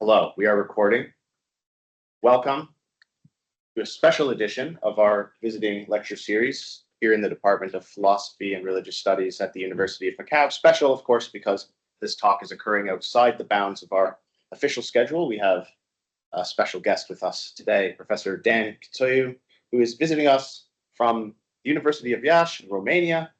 Hello, we are recording. Welcome to a special edition of our visiting lecture series here in the Department of Philosophy and Religious Studies at the University of Macau. Special, of course, because this talk is occurring outside the bounds of our official schedule. We have a special guest with us today, Professor Dan Chițoiu, who is visiting us from the University of Iași in Romania.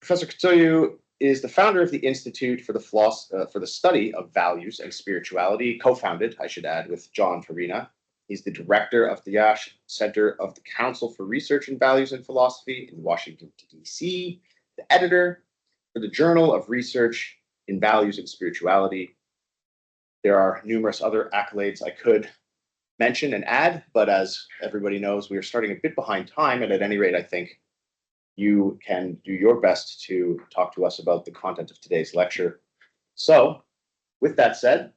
Professor Chițoiu is the founder of the Institute for the Study of Values and Spirituality, co-founded, I should add, with John Farina. He's the director of the Iași Center of the Council for Research in Values and Philosophy in Washington, D.C., the editor for the Journal of Research in Values and Spirituality. There are numerous other accolades I could mention and add, but as everybody knows, we are starting a bit behind time, and at any rate, I think you can do your best to talk to us about the content of today's lecture. So, with that said,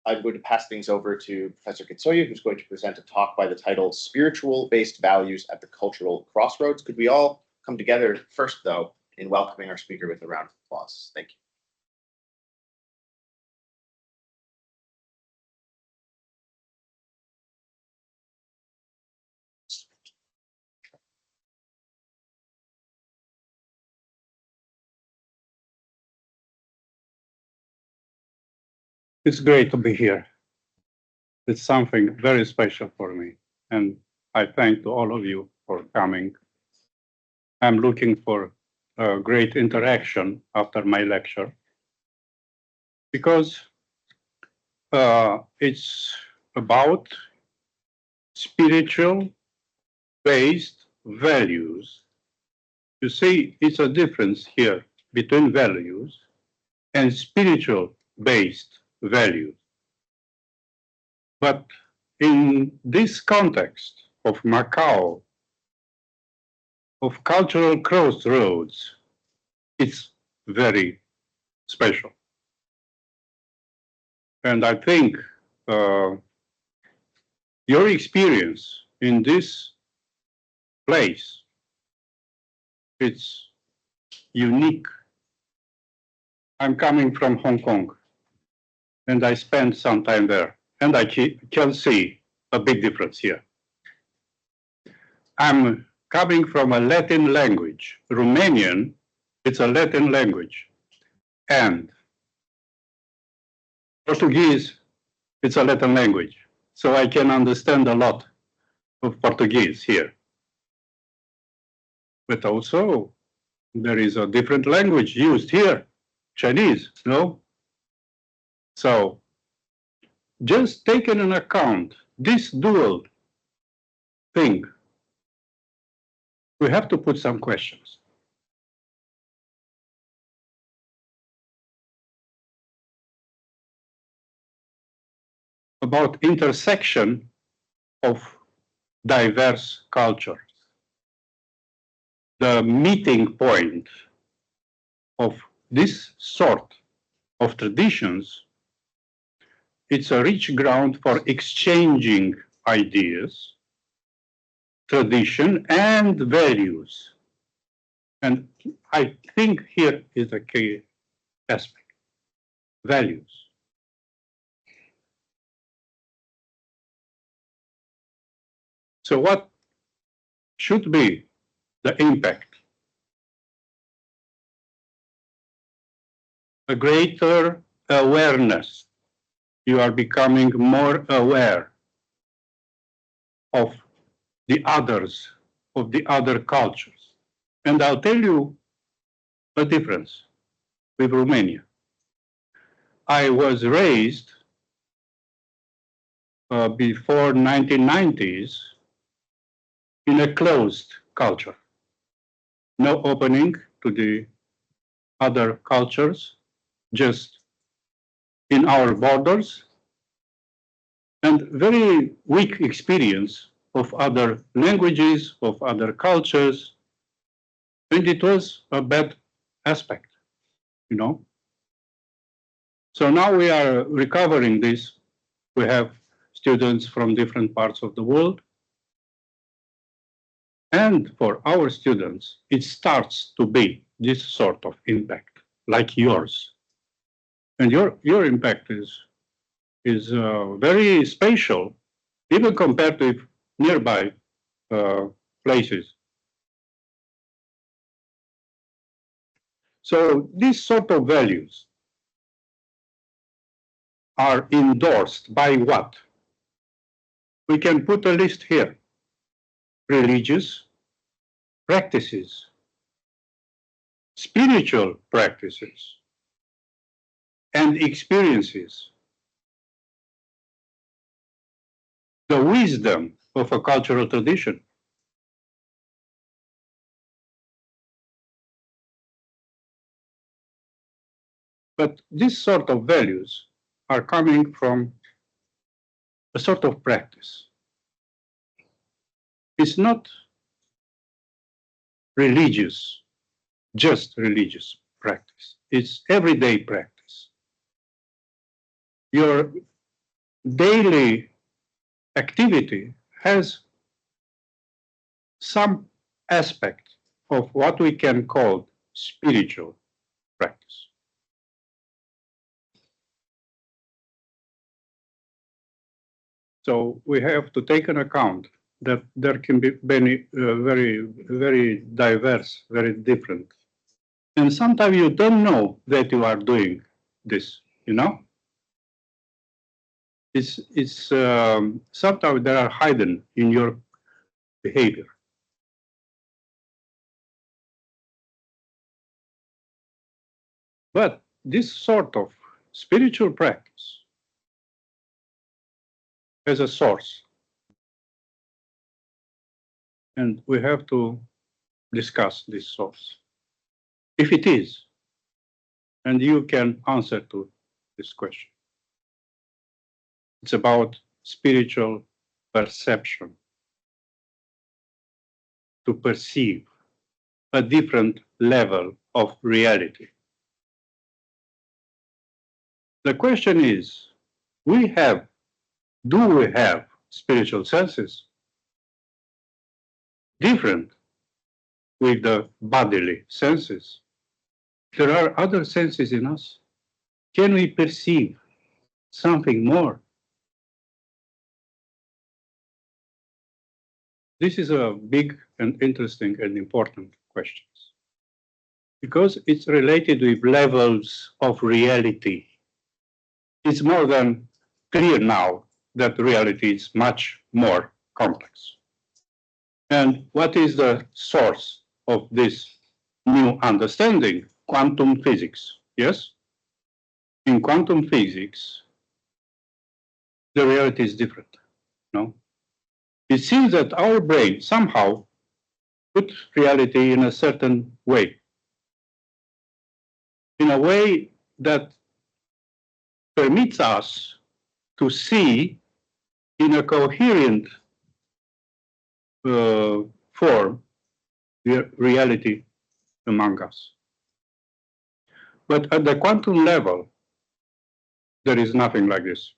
I'm going to pass things over to Professor Chițoiu, who's going to present a talk by the title Spiritual-Based Values at the Cultural Crossroads. Could we all come together first, though, in welcoming our speaker with a round of applause? Thank you. It's great to be here. It's something very special for me, and I thank to all of you for coming. I'm looking for a great interaction after my lecture because it's about spiritual-based values. You see, it's a difference here between values and spiritual-based values. But in this context of Macau, of cultural crossroads, it's very special. And I think your experience in this place, it's unique. I'm coming from Hong Kong, and I spent some time there, and I can see a big difference here. I'm coming from a Latin language. Romanian, it's a Latin language. And Portuguese, it's a Latin language. So I can understand a lot of Portuguese here. But also, there is a different language used here, Chinese, no? So, just taking into account this dual thing, we have to put some questions. About intersection of diverse cultures. The meeting point of this sort of traditions, it's a rich ground for exchanging ideas, tradition, and values. And I think here is a key aspect, values. So what should be the impact? A greater awareness. You are becoming more aware of the others, of the other cultures. And I'll tell you a difference with Romania. I was raised before 1990s in a closed culture. No opening to the other cultures, just in our borders, and very weak experience of other languages, of other cultures, and it was a bad aspect, you know. So now we are recovering this. We have students from different parts of the world, and for our students, it starts to be this sort of impact, like yours. And your impact is is very spatial, even compared to nearby places. So these sort of values are endorsed by what? We can put a list here. Religious practices, spiritual practices, and experiences. The wisdom of a cultural tradition. But these sort of values are coming from a sort of practice. It's not religious, just religious practice. It's everyday practice. Your daily activity has some aspect of what we can call spiritual practice. So we have to take into account that there can be many very diverse, very different. And sometimes you don't know that you are doing this, you know? It's sometimes they are hidden in your behavior. But this sort of spiritual practice has a source. And we have to discuss this source. If it is, and you can answer to this question. It's about spiritual perception, to perceive a different level of reality. The question is, do we have spiritual senses? Different with the bodily senses. There are other senses in us. Can we perceive something more? This is a big and interesting and important question because it's related with levels of reality. It's more than clear now that reality is much more complex. And what is the source of this new understanding? Quantum physics, yes? In quantum physics, the reality is different, no? It seems that our brain somehow put reality in a certain way, in a way that permits us to see in a coherent form the reality among us. But at the quantum level, there is nothing like this.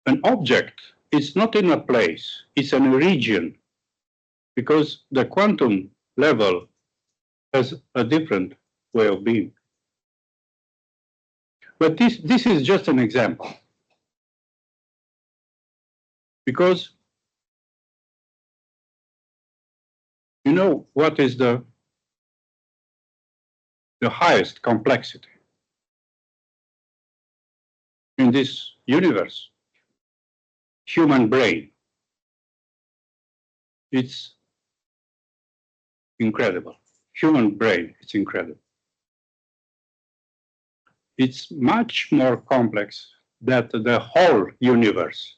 An object is not in a place, it's in a region, because the quantum level has a different way of being. But this is just an example. Because you know what is the highest complexity in this universe? Human brain. It's incredible. Human brain, it's incredible. It's much more complex than the whole universe.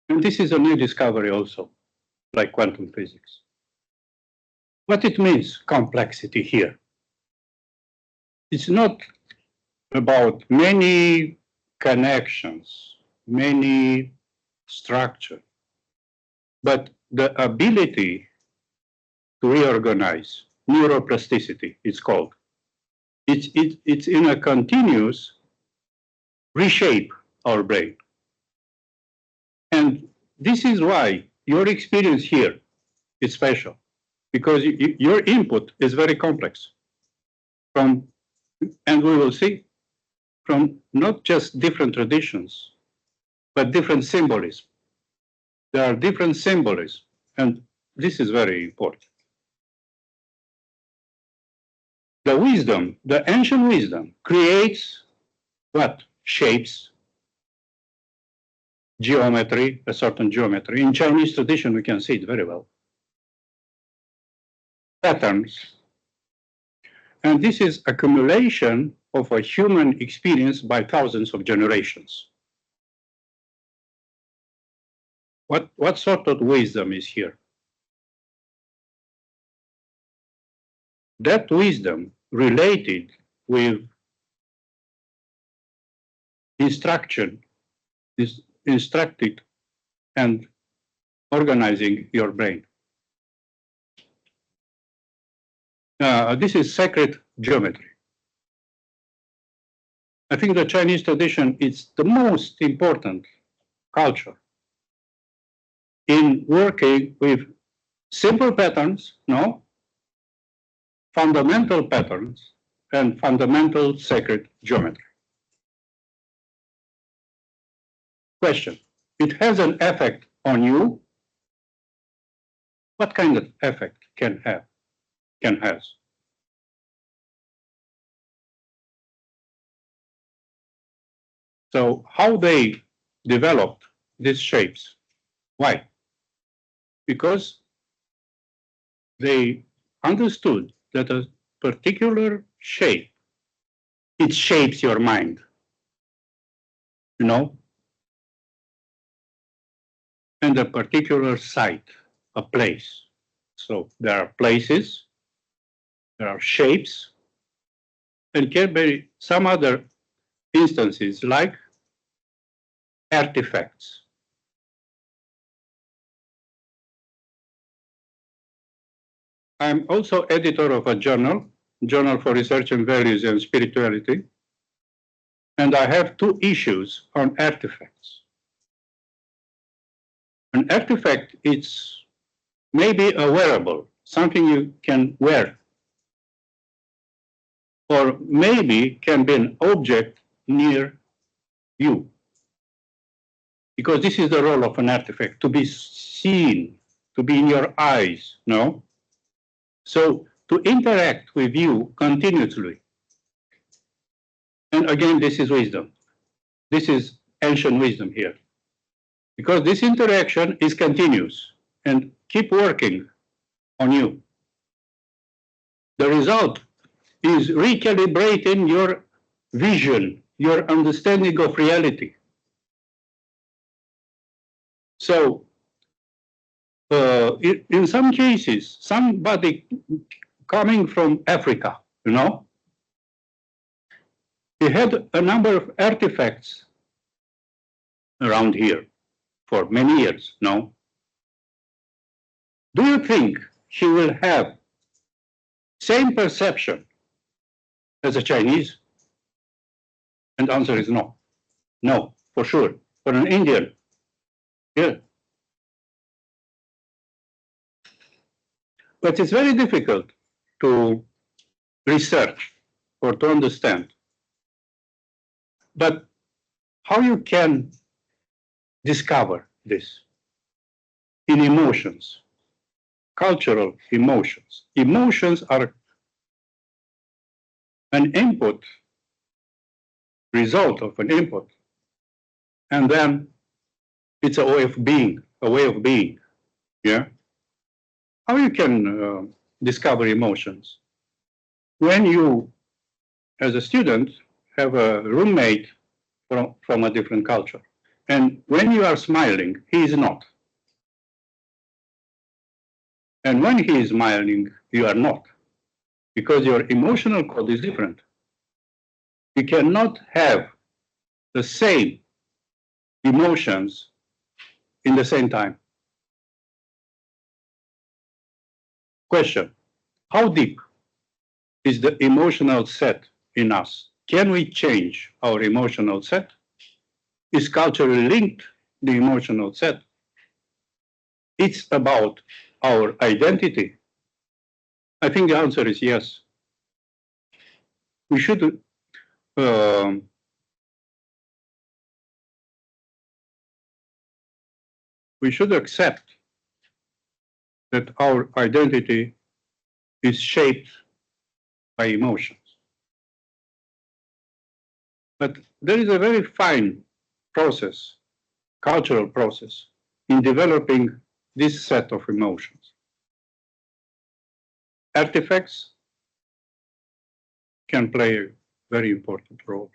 And this is a new discovery also, like quantum physics. What it means, complexity here? It's not about many connections, many structure, but the ability to reorganize, neuroplasticity, it's called. It's in a continuous reshape our brain. And this is why your experience here is special, because your input is very complex, from And we will see from not just different traditions, but different symbolism. There are different symbolism, and this is very important. The wisdom, the ancient wisdom, creates what? Shapes, geometry, a certain geometry. In Chinese tradition, we can see it very well. Patterns. And this is accumulation of a human experience by thousands of generations. What sort of wisdom is here? That wisdom related with instructed and organizing your brain. This is sacred geometry. I think the Chinese tradition is the most important culture in working with simple patterns, no, fundamental patterns, and fundamental sacred geometry. Question: it has an effect on you. What kind of effect can has? So how they developed these shapes? Why? Because they understood that a particular shape, it shapes your mind. You know? And a particular site, a place. So there are places, there are shapes, and can be some other instances like artifacts. I'm also editor of a journal for research and values and spirituality, and I have 2 issues on artifacts. An artifact is maybe a wearable, something you can wear, or maybe can be an object near you. Because this is the role of an artifact, to be seen, to be in your eyes, no? So to interact with you continuously. And again, this is wisdom. This is ancient wisdom here. Because this interaction is continuous and keep working on you. The result is recalibrating your vision, your understanding of reality. So, in some cases, somebody coming from Africa, you know, he had a number of artifacts around here for many years, no? Do you think he will have same perception as a Chinese? And the answer is no. No, for sure. For an Indian, yeah. But it's very difficult to research or to understand. But how you can discover this? In emotions, cultural emotions. Emotions are an input, result of an input, and then it's a way of being, yeah? How you can discover emotions? When you, as a student, have a roommate from a different culture, and when you are smiling, he is not. And when he is smiling, you are not, because your emotional code is different. You cannot have the same emotions in the same time. Question: how deep is the emotional set in us? Can we change our emotional set? Is culturally linked the emotional set? It's about our identity. I think the answer is yes. we should accept that our identity is shaped by emotions. But there is a very fine process, cultural process, in developing this set of emotions. Artifacts can play a very important role,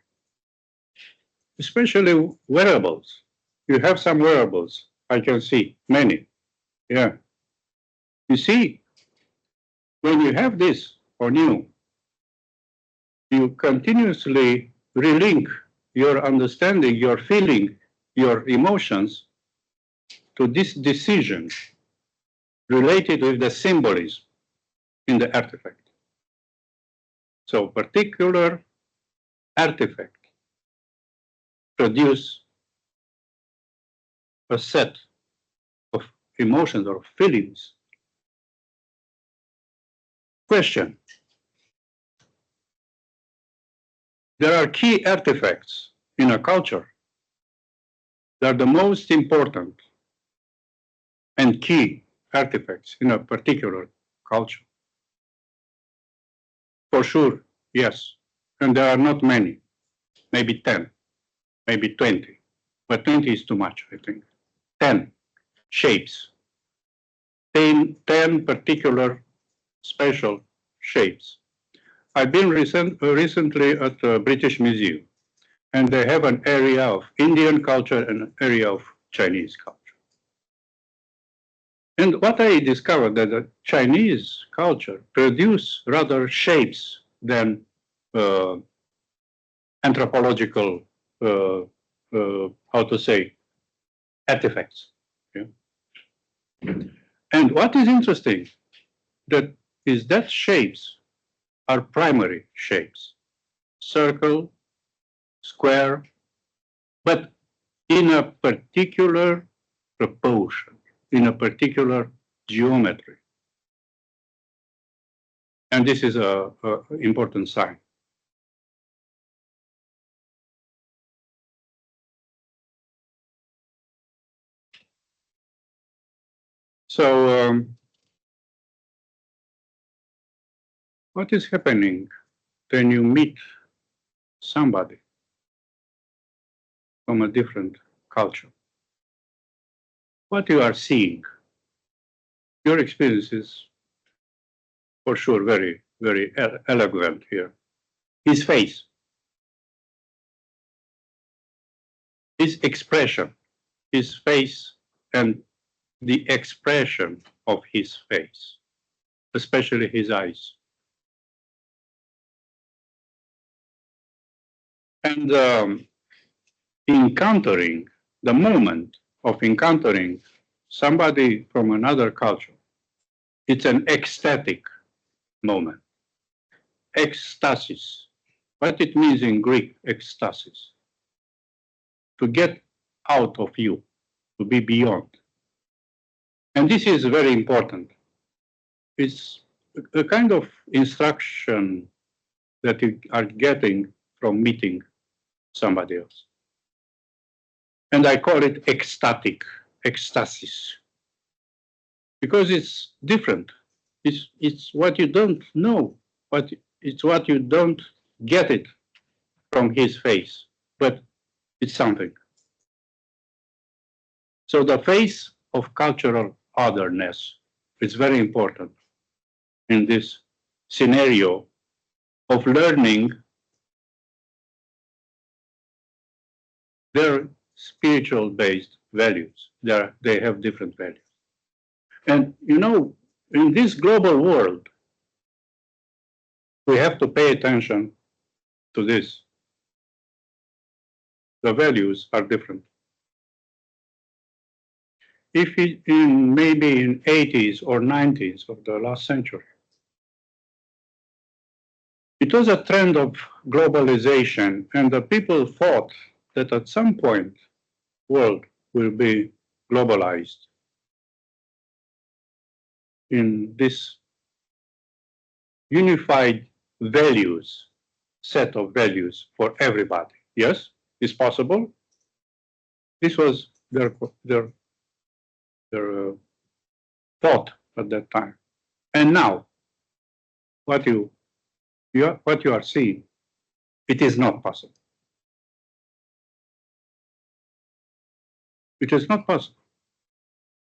especially wearables. You have some wearables, I can see many. Yeah. You see, when you have this on you, you continuously relink your understanding, your feeling, your emotions to this decision related with the symbolism in the artifact. So particular artifact produce a set of emotions or feelings. Question. There are key artifacts in a culture that are the most important and key artifacts in a particular culture. For sure, yes. And there are not many, maybe 10, maybe 20, but 20 is too much, I think. 10 shapes, 10 particular special shapes. I've been recently at the British Museum, and they have an area of Indian culture and an area of Chinese culture. And what I discovered that the Chinese culture produce rather shapes than anthropological, how to say, artifacts. Yeah? And what is interesting that shapes are primary shapes, circle, square, but in a particular proportion, in a particular geometry. And this is an important sign. So what is happening when you meet somebody from a different culture? What you are seeing, your experience is for sure very, very eloquent here. His face, his expression, his face and the expression of his face, especially his eyes. And encountering, the moment of encountering somebody from another culture, it's an ecstatic moment. Ecstasis. What it means in Greek, ecstasis. To get out of you, to be beyond. And this is very important. It's a kind of instruction that you are getting from meeting somebody else. And I call it ecstatic, ecstasis, because it's different. It's what you don't know, but it's what you don't get it from his face, but it's something. So the face of cultural otherness is very important in this scenario of learning their spiritual based values. They have different values. And you know, in this global world, we have to pay attention to this. The values are different. If maybe in 80s or 90s of the last century, it was a trend of globalization, and the people thought that at some point, world will be globalized in this unified values set of values for everybody. Yes, it's possible. This was their thought at that time. And now, what you are seeing, it is not possible. It is not possible.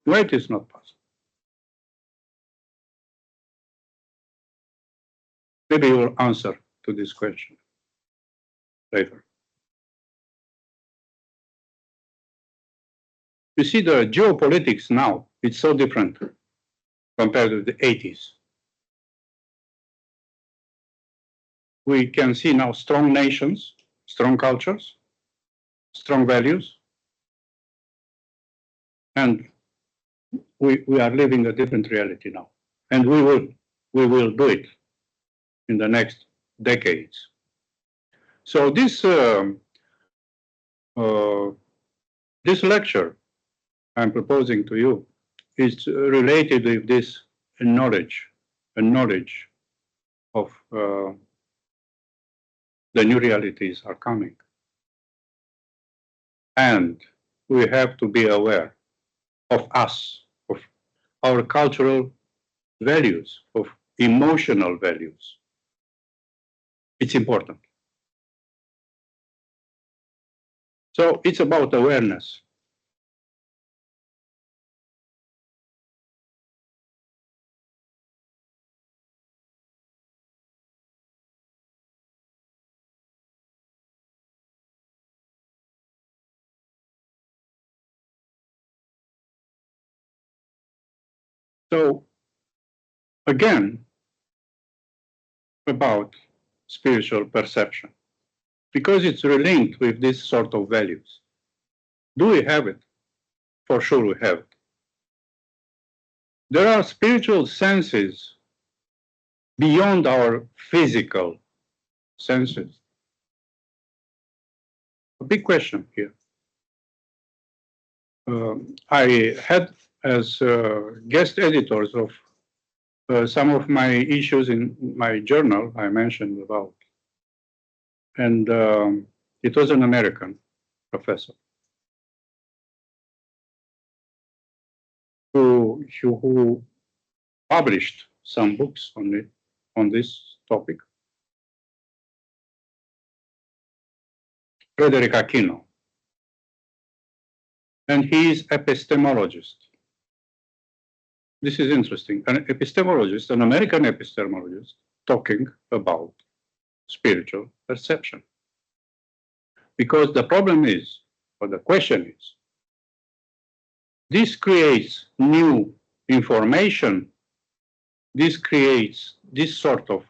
Why it is not possible? Maybe you will answer to this question later. You see, the geopolitics now, it's so different compared to the 80s. We can see now strong nations, strong cultures, strong values, and we are living a different reality now. And we will do it in the next decades. So this lecture I'm proposing to you is related with this knowledge of the new realities are coming. And we have to be aware of us, of our cultural values, of emotional values. It's important. So it's about awareness. So again, about spiritual perception, because it's linked with this sort of values. Do we have it? For sure we have it. There are spiritual senses beyond our physical senses. A big question here. I had as guest editors of some of my issues in my journal I mentioned about. And it was an American professor who published some books on this topic. Frederick Aquino. And he is epistemologist. This is interesting. An epistemologist, an American epistemologist, talking about spiritual perception. Because the problem is, or the question is, this creates new information, this sort of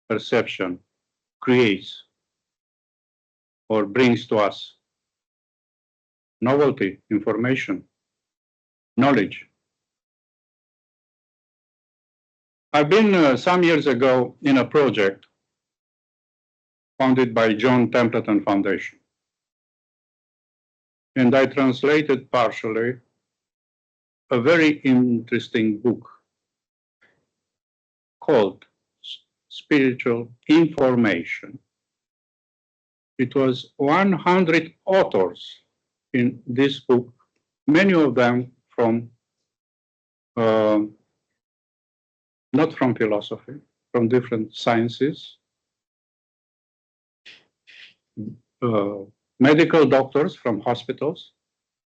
perception creates or brings to us novelty, information, knowledge. I've been some years ago in a project funded by John Templeton Foundation. And I translated partially a very interesting book called Spiritual Information. It was 100 authors in this book, many of them from, not from philosophy, from different sciences, medical doctors from hospitals.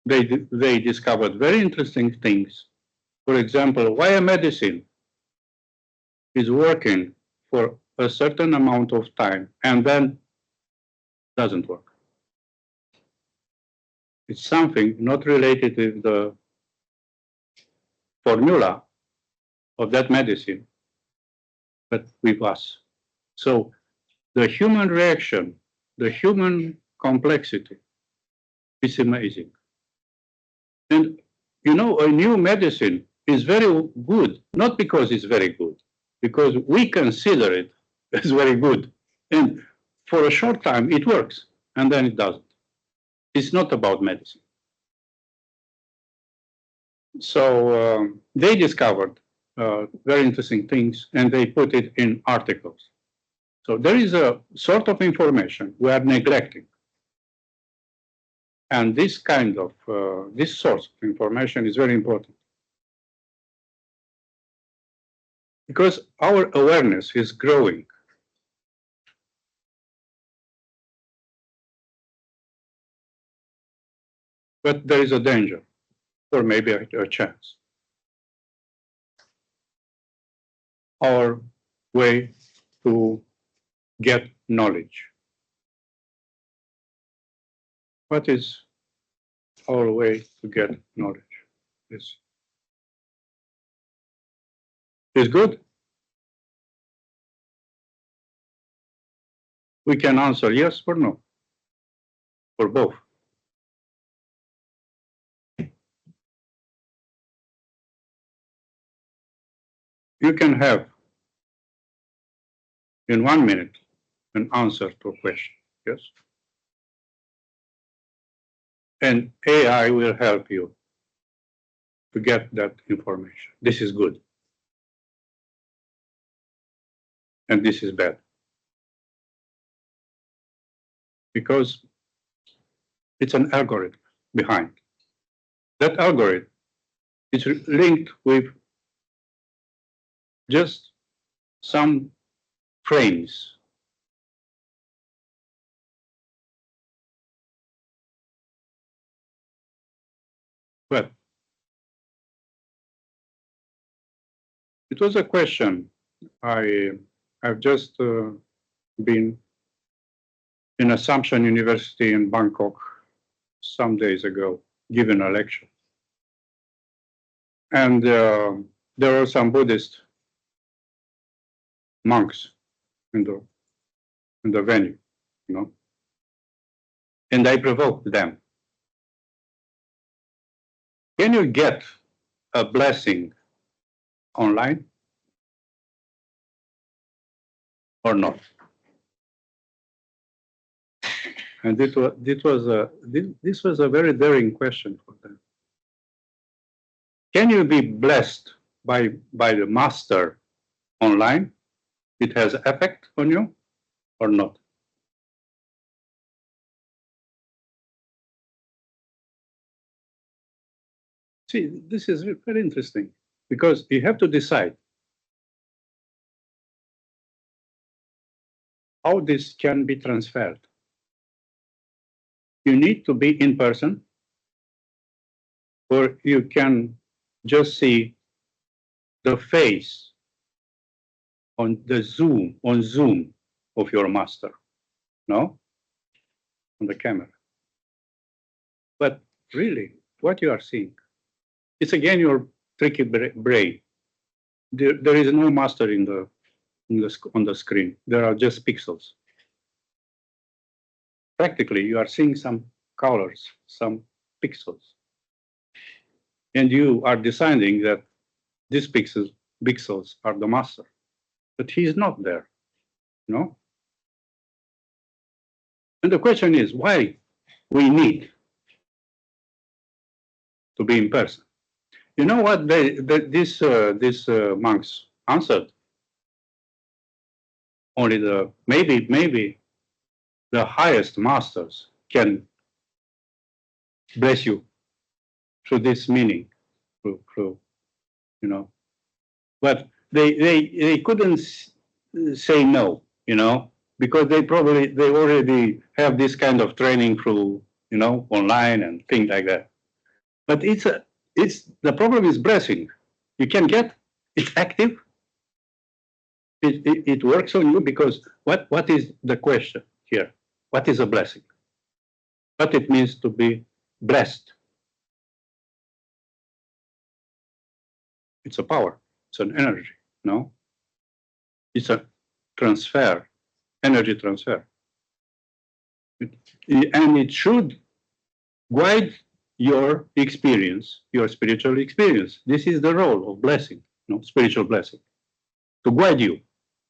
They discovered very interesting things. For example, why a medicine is working for a certain amount of time and then doesn't work. It's something not related with the formula of that medicine, but with us. So the human reaction, the human complexity is amazing. And you know, a new medicine is very good, not because it's very good, because we consider it as very good. And for a short time it works, and then it doesn't. It's not about medicine. So they discovered very interesting things, and they put it in articles. So there is a sort of information we are neglecting. And this kind of, this source of information is very important. Because our awareness is growing. But there is a danger, or maybe a chance. Our way to get knowledge. What is our way to get knowledge? Is good? We can answer yes or no, or both. You can have in 1 minute an answer to a question, yes? And AI will help you to get that information. This is good. And this is bad. Because it's an algorithm behind. That algorithm is linked with just some frames. But it was a question. I've just been in Assumption University in Bangkok some days ago, giving a lecture. And there were some Buddhist monks in the venue, you know. And I provoked them. Can you get a blessing online or not? And this was a very daring question for them. Can you be blessed by the master online? It has effect on you or not? See, this is very interesting because you have to decide how this can be transferred. You need to be in person, or you can just see the face on Zoom of your master, no? On the camera. But really, what you are seeing, it's your tricky brain. There is no master on the screen. There are just pixels. Practically, you are seeing some colors, some pixels. And you are deciding that these pixels are the master. But he is not there, no? And the question is, why we need to be in person? You know what these monks answered? Only maybe the highest masters can bless you through this meaning, through you know. But they couldn't say no, you know, because they already have this kind of training through, you know, online and things like that. But the problem is blessing. You can get it active. It works on you because what is the question here? What is a blessing? What it means to be blessed? It's a power. It's an energy. No? It's a transfer, energy transfer. And it should guide your experience, your spiritual experience. This is the role of blessing, no? Spiritual blessing. To guide you,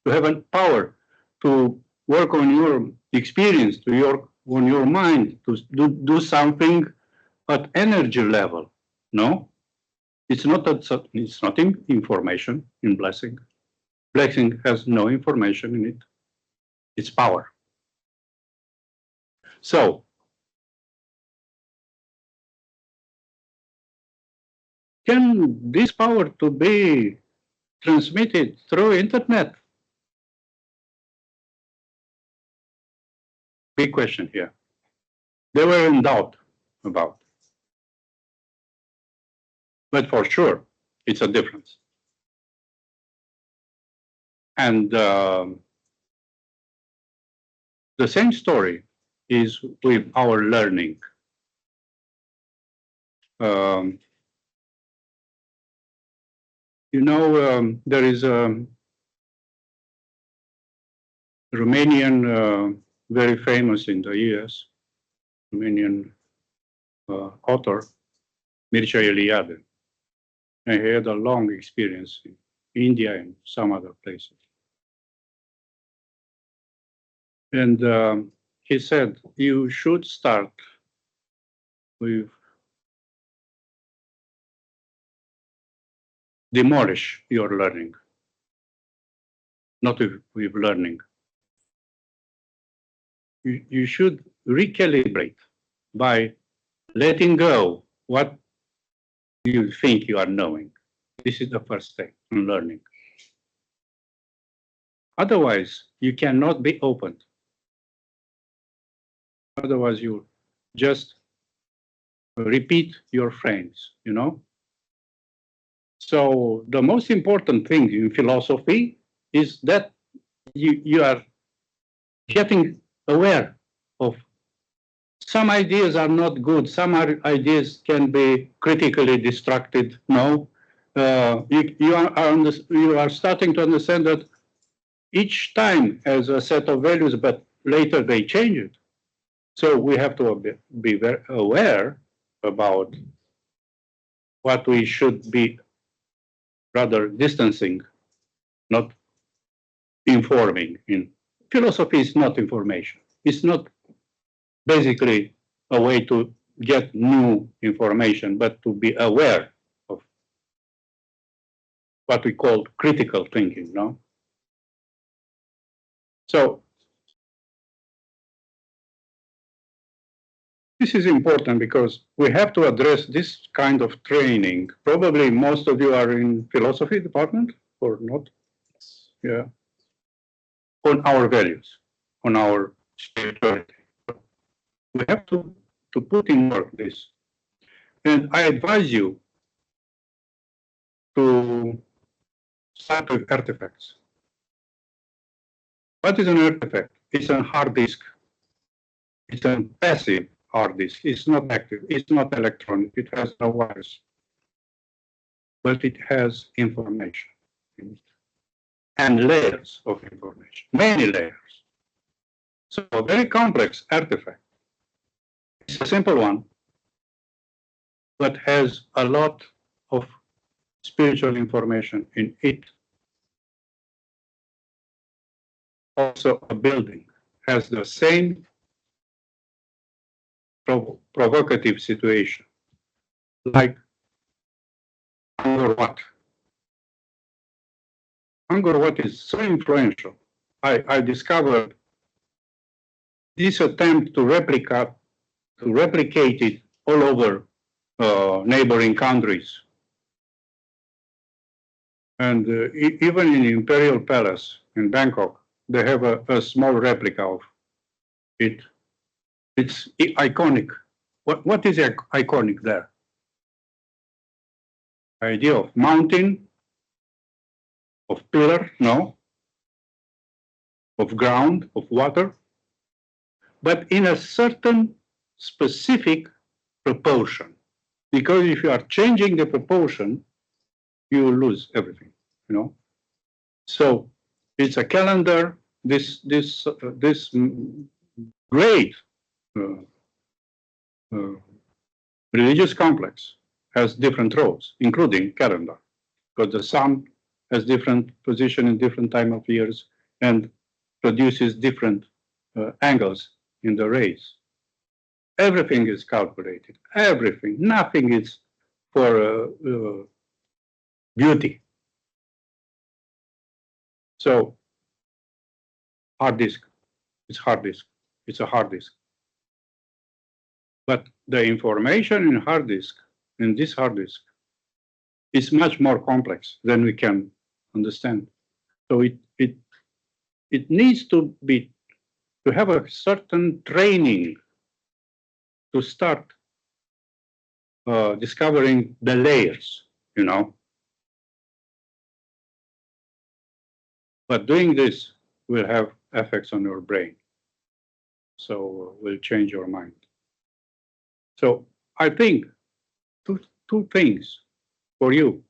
to have a power to work on your experience, on your mind, to do something at energy level. No? It's not information in blessing. Blessing has no information in it. It's power. So, can this power to be transmitted through internet? Big question here. They were in doubt about. But for sure, it's a difference. And the same story is with our learning. There is a Romanian, very famous in the US, Romanian author, Mircea Eliade. And he had a long experience in India and some other places. And he said, you should start with demolish your learning, not with learning. You should recalibrate by letting go what you think you are knowing. This is the first step in learning. Otherwise, you cannot be opened. Otherwise, you just repeat your frames, you know? So the most important thing in philosophy is that you are getting aware of some ideas are not good, some ideas can be critically distracted. No, you are starting to understand that each time has a set of values, but later they change it. So we have to be very aware about what we should be rather distancing, not informing. In philosophy is not information. It's not basically a way to get new information, but to be aware of what we call critical thinking, no? So this is important because we have to address this kind of training. Probably most of you are in philosophy department or not? Yeah. On our values, on our spirituality. We have to put in work this. And I advise you to start with artifacts. What is an artifact? It's a hard disk. It's a passive hard disk. It's not active. It's not electronic. It has no wires. But it has information in it. And layers of information, many layers. So a very complex artifact. It's a simple one, but has a lot of spiritual information in it. Also, a building has the same provocative situation, like Angkor Wat. Angkor Wat is so influential. I discovered this attempt to replicate it all over neighboring countries. And even in the Imperial Palace in Bangkok, they have a small replica of it. It's iconic. What is iconic there? Idea of mountain, of pillar, no, of ground, of water, but in a certain specific proportion. Because if you are changing the proportion, you lose everything, you know. So it's a calendar. This great religious complex has different roles, including calendar, because the sun has different position in different time of years and produces different angles in the rays. Everything is calculated. Everything. Nothing is for beauty. So hard disk It's hard disk. It's a hard disk. But the information in this hard disk, is much more complex than we can understand. So it needs to have a certain training to start discovering the layers, you know. But doing this will have effects on your brain. So will change your mind. So I think two things for you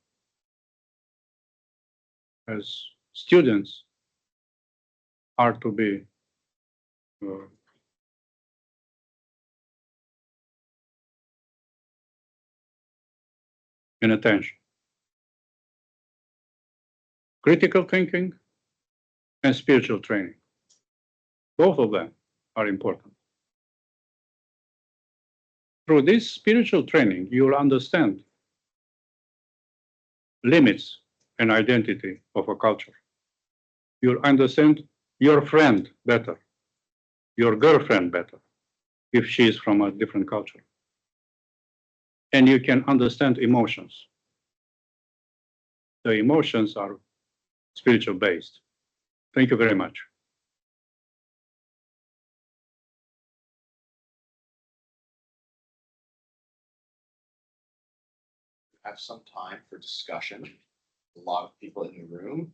as students are to be in attention. Critical thinking and spiritual training. Both of them are important. Through this spiritual training, you will understand limits and identity of a culture. You'll understand your friend better, your girlfriend better, if she is from a different culture. And you can understand emotions. The emotions are spiritual based. Thank you very much. Have some time for discussion. A lot of people in the room.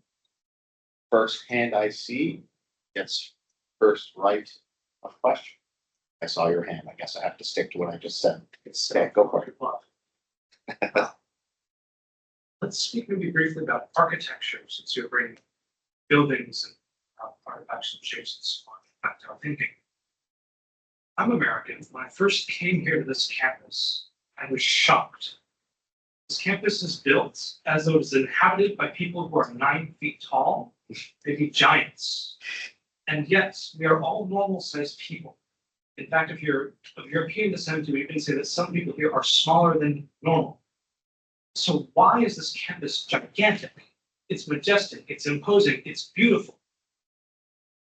First hand I see gets first right of question. I saw your hand. I guess I have to stick to what I just said. Okay, go for it. Let's speak maybe briefly about architecture, since you're bringing buildings and artifacts and shapes and so on back to our thinking. I'm American. When I first came here to this campus, I was shocked. This campus is built as though it's inhabited by people who are 9 feet tall, maybe giants. And yet, we are all normal-sized people. In fact, if you're of European descent, you can say that some people here are smaller than normal. So why is this campus gigantic? It's majestic, it's imposing, it's beautiful.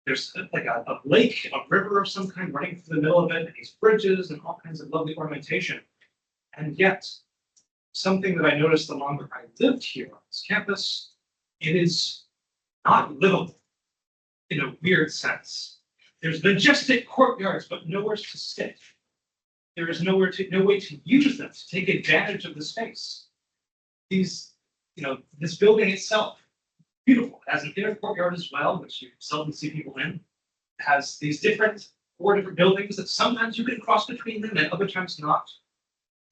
There's like a lake, a river of some kind running through the middle of it, and these bridges and all kinds of lovely ornamentation. And yet, something that I noticed the longer I lived here on this campus, it is not livable in a weird sense. There's majestic courtyards, but nowhere to sit. There is no way to use them, to take advantage of the space. This building itself, beautiful. It has an inner courtyard as well, which you seldom see people in. It has these four different buildings that sometimes you can cross between them and other times not.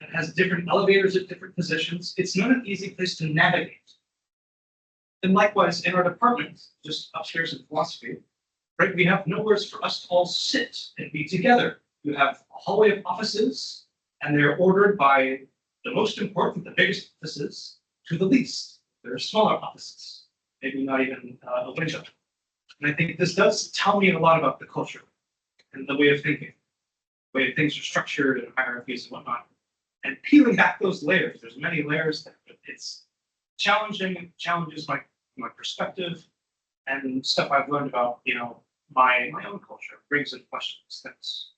It has different elevators at different positions. It's not an easy place to navigate. And likewise, in our department, just upstairs in philosophy, right, we have nowhere for us to all sit and be together. You have a hallway of offices, and they're ordered by the most important, the biggest offices, to the least. There are smaller offices, maybe not even a window. And I think this does tell me a lot about the culture and the way of thinking, the way things are structured and hierarchies and whatnot. And peeling back those layers, there's many layers there, but it's challenging. It challenges my perspective and stuff I've learned about, my own culture, brings in questions, things.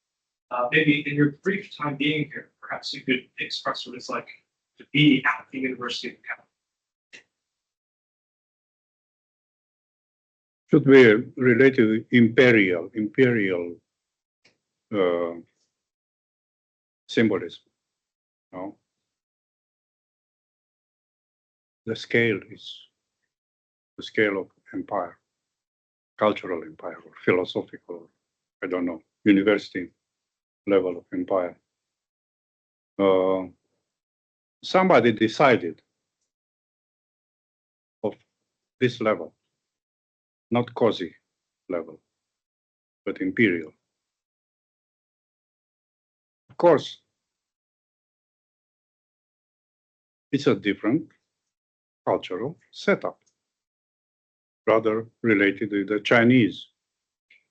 Maybe in your brief time being here, perhaps you could express what it's like to be at the University of Canada. Should be related to imperial symbolism. No? The scale is the scale of empire, cultural empire, or philosophical, I don't know, university level of empire. Somebody decided of this level, not cozy level, but imperial. Of course, it's a different cultural setup, rather related to the Chinese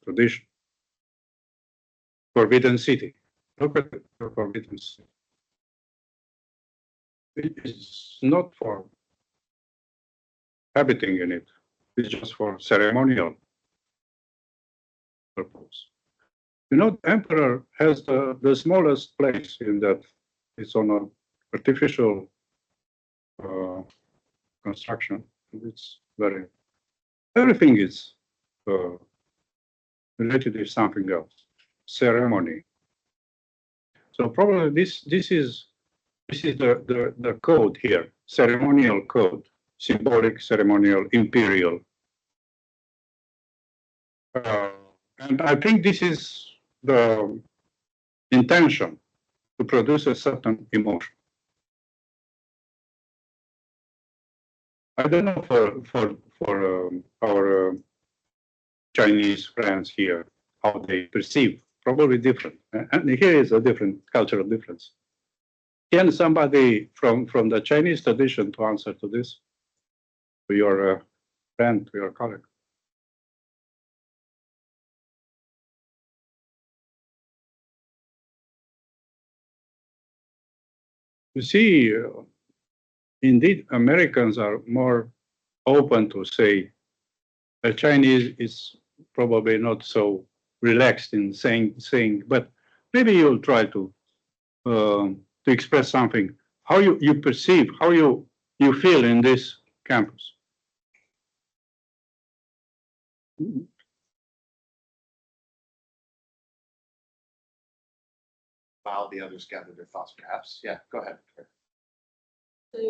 tradition. Forbidden City. Look at the Forbidden City. It is not for habiting in it. It's just for ceremonial purpose. You know, the emperor has the smallest place in that. It's on an artificial construction. It's everything is related to something else, ceremony. So probably this is the code here, ceremonial code, symbolic, ceremonial, imperial. And I think this is the intention to produce a certain emotion. I don't know for our Chinese friends here how they perceive, probably different. And here is a different cultural difference. Can somebody from the Chinese tradition to answer to this, to your friend, to your colleague? You see, indeed, Americans are more open to say the Chinese is probably not so relaxed in saying, but maybe you'll try to express something, how you perceive, how you feel in this campus. While the others gather their thoughts, perhaps. Yeah, go ahead. So,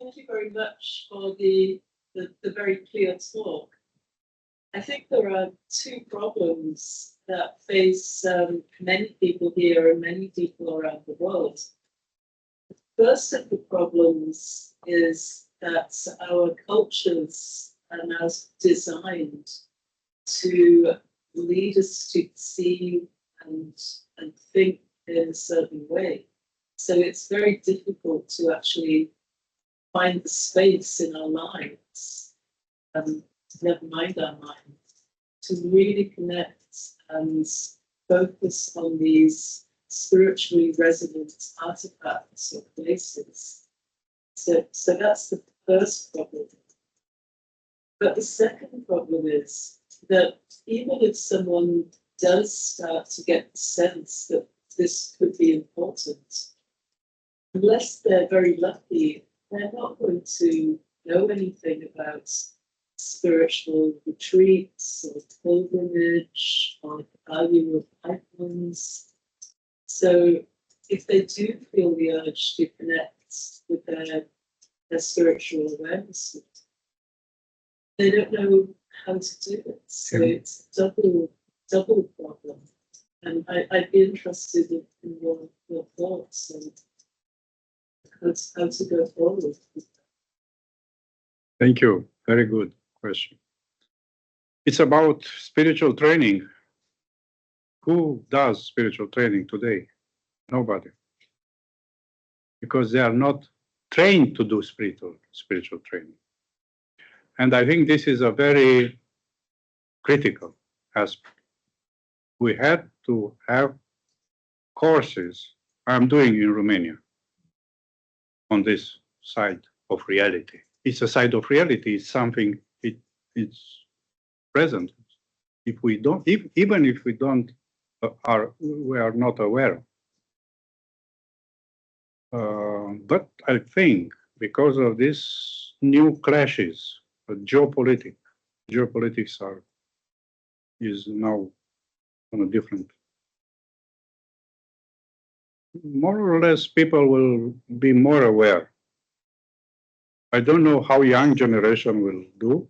thank you very much for the very clear talk. I think there are two problems that face many people here and many people around the world. The first of the problems is that our cultures are now designed to lead us to perceive and think in a certain way. So it's very difficult to actually find the space in our lives, never mind our minds, to really connect and focus on these spiritually resonant artifacts or places. So that's the first problem. But the second problem is that even if someone does start to get the sense that this could be important, unless they're very lucky, they're not going to know anything about spiritual retreats or pilgrimage or the value of icons. So if they do feel the urge to connect with their spiritual awareness, they don't know how to do it. So it's a double problem. And I'd be interested in your thoughts on how to go forward. Thank you. Very good question. It's about spiritual training. Who does spiritual training today? Nobody. Because they are not trained to do spiritual training. And I think this is a very critical aspect. We had to have courses I'm doing in Romania on this side of reality. It's a side of reality. It's something. It's present. If we don't, even if we don't, we are not aware. But I think because of these new clashes, geopolitics is now on a different. More or less, people will be more aware. I don't know how young generation will do,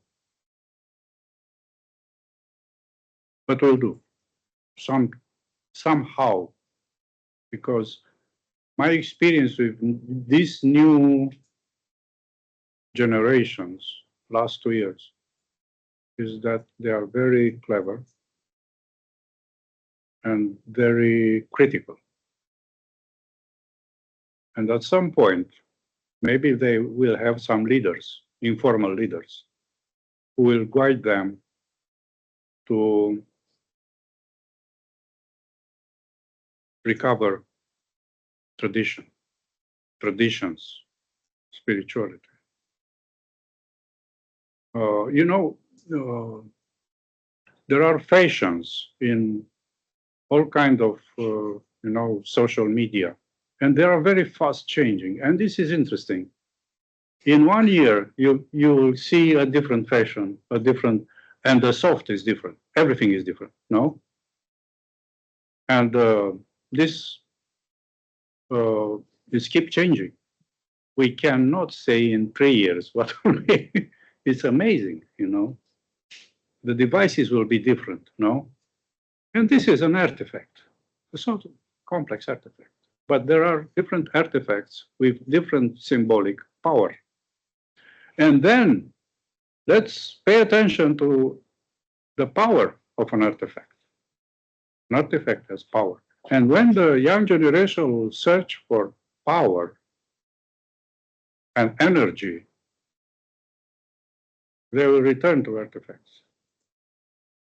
but will do somehow, because my experience with these new generations last 2 years is that they are very clever and very critical. And at some point, maybe they will have some leaders, informal leaders, who will guide them to recover traditions, spirituality. there are fashions in all kind of, social media, and they are very fast changing. And this is interesting. In 1 year, you will see a different fashion, and the soft is different. Everything is different, no? And this keep changing. We cannot say in 3 years what will be. It's amazing, The devices will be different, no? And this is an artifact, a sort of complex artifact. But there are different artifacts with different symbolic power. And then let's pay attention to the power of an artifact. An artifact has power. And when the young generation will search for power and energy, they will return to artifacts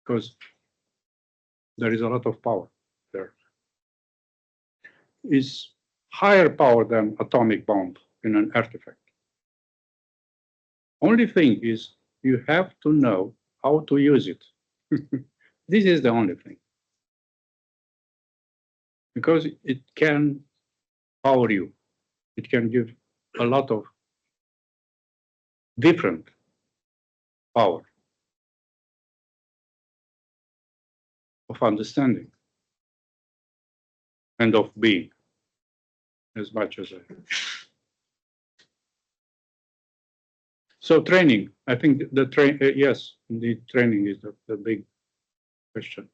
because there is a lot of power there. It's higher power than atomic bomb in an artifact. Only thing is you have to know how to use it. This is the only thing. Because it can power you. It can give a lot of different power of understanding and of being as much as I. So training, I think yes, indeed, training is the big question.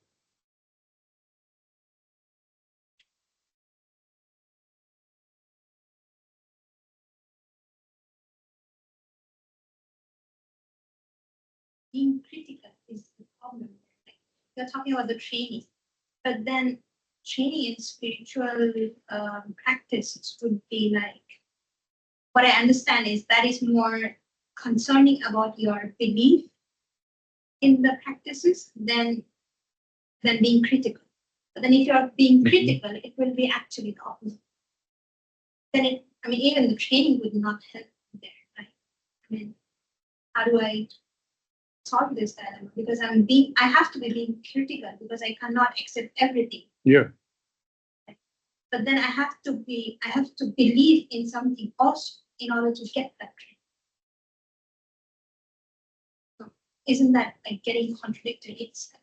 Being critical is the problem. Like, you're talking about the training, but then training in spiritual practices would be like, what I understand is that is more concerning about your belief in the practices than being critical. But then if you're being critical, it will be actually the opposite. Then even the training would not help there, right? How do I solve this dilemma? Because I have to be being critical because I cannot accept everything. Yeah. But then I have to believe in something also in order to get that training. So isn't that like getting contradictory itself?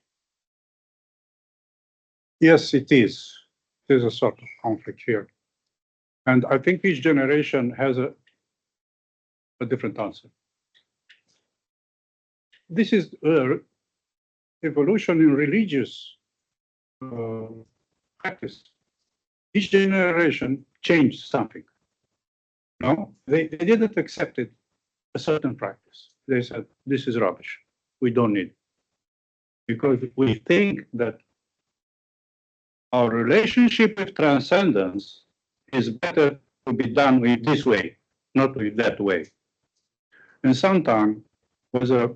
Yes, it is. There's a sort of conflict here. And I think each generation has a different answer. This is evolution in religious practice. Each generation changed something. No, they didn't accept it, a certain practice. They said, this is rubbish. We don't need it. Because we think that our relationship with transcendence is better to be done with this way, not with that way. And sometimes was a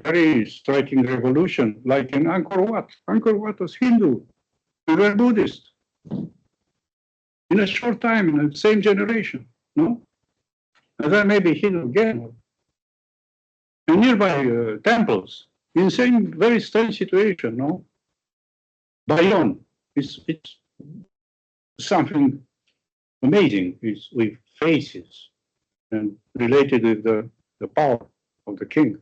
very striking revolution, like in Angkor Wat. Angkor Wat was Hindu, we were Buddhist. In a short time, in the same generation, no? And then maybe Hindu again. And nearby temples, in the same very strange situation, no? Bayonne, it's something amazing. It's with faces and related with the power of the king.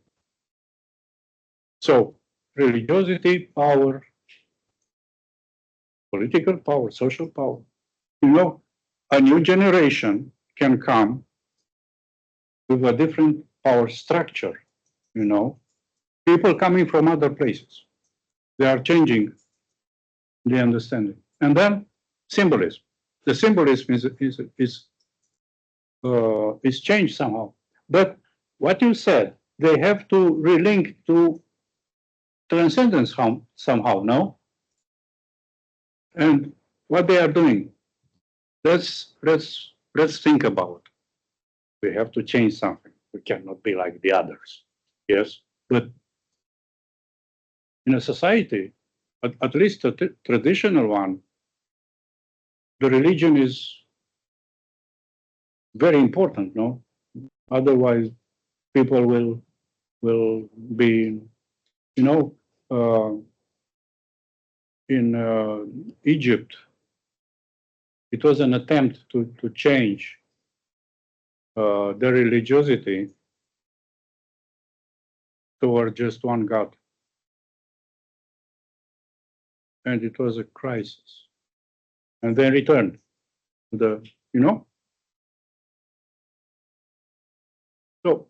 So religiosity, power, political power, social power. A new generation can come with a different power structure, People coming from other places. They are changing the understanding. And then symbolism. The symbolism is changed somehow. But what you said, they have to relink to transcendence somehow, no? And what they are doing, let's think about. We have to change something. We cannot be like the others. Yes, but in a society, at least a traditional one, the religion is very important, no? Otherwise, people will be, in Egypt, it was an attempt to change the religiosity toward just one God. And it was a crisis. And then returned to the, you know? So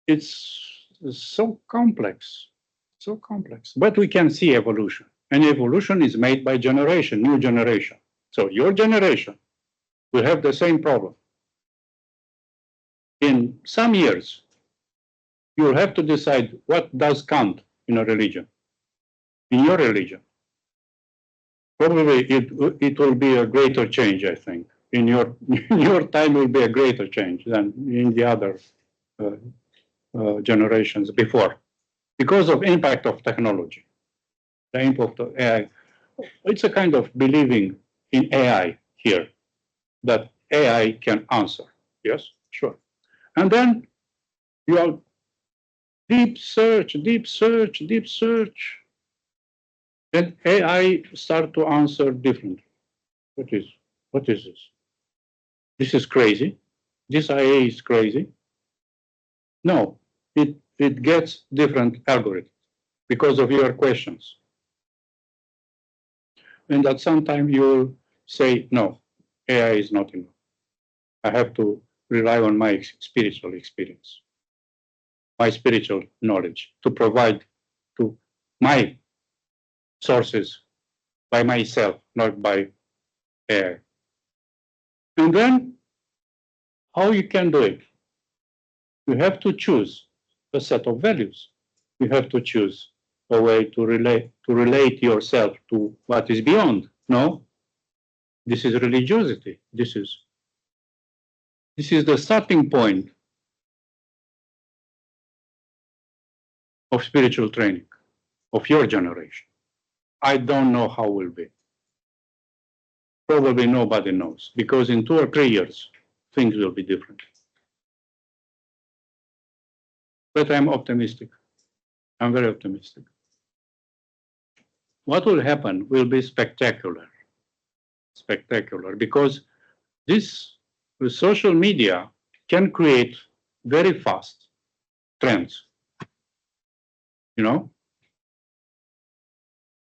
it's so complex, so complex. But we can see evolution. And evolution is made by generation, new generation. So your generation will have the same problem. In some years, you'll have to decide what does count in a religion, in your religion. Probably it will be a greater change, I think. In your time will be a greater change than in the other generations before, because of impact of technology, the impact of AI. It's a kind of believing in AI here, that AI can answer. Yes, sure. And then you have deep search, deep search, deep search. Then AI start to answer differently. What is this? This is crazy. This IA is crazy. No, it gets different algorithms because of your questions. And at some time you'll say, no, AI is not enough. I have to rely on my spiritual experience, my spiritual knowledge to provide to my sources by myself, not by AI. And then how you can do it? You have to choose a set of values. You have to choose a way to relate yourself to what is beyond. No, this is religiosity. This is the starting point of spiritual training of your generation. I don't know how it will be. Probably nobody knows, because in 2 or 3 years, things will be different. But I'm optimistic. I'm very optimistic. What will happen will be spectacular. Spectacular, because this social media can create very fast trends, you know,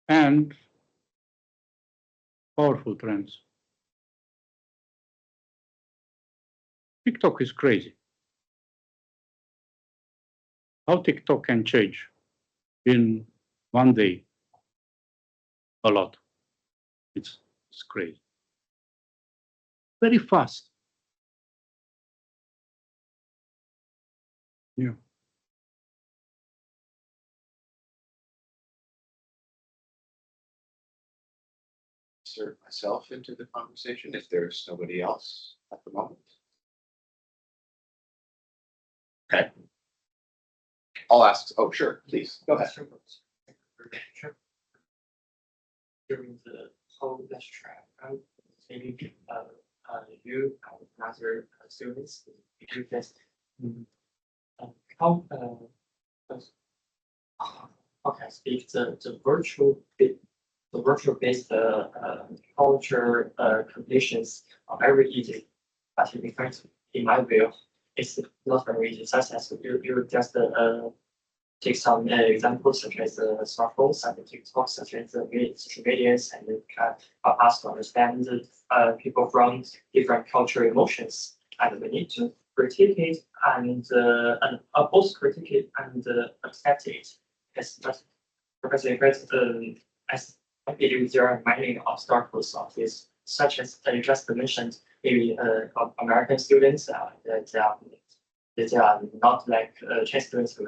and powerful trends. TikTok is crazy. How TikTok can change in one day a lot. It's crazy. Very fast. Yeah. Insert myself into the conversation if there's nobody else at the moment. Okay. I'll ask. Oh, sure. Please go ahead. During the whole lecture, maybe you and other students, you just how can I speak the virtual based culture conditions are very easy, but in fact, in my view, it's not very easy. Such as you just take some examples such as smartphones and TikTok, such as social medias, and it can help us to understand people from different cultural emotions, and we need to critique it and both critique it and accept it. Yes, but Professor as I believe there are many obstacles of this, such as you just mentioned, maybe American students they are not like Chinese students we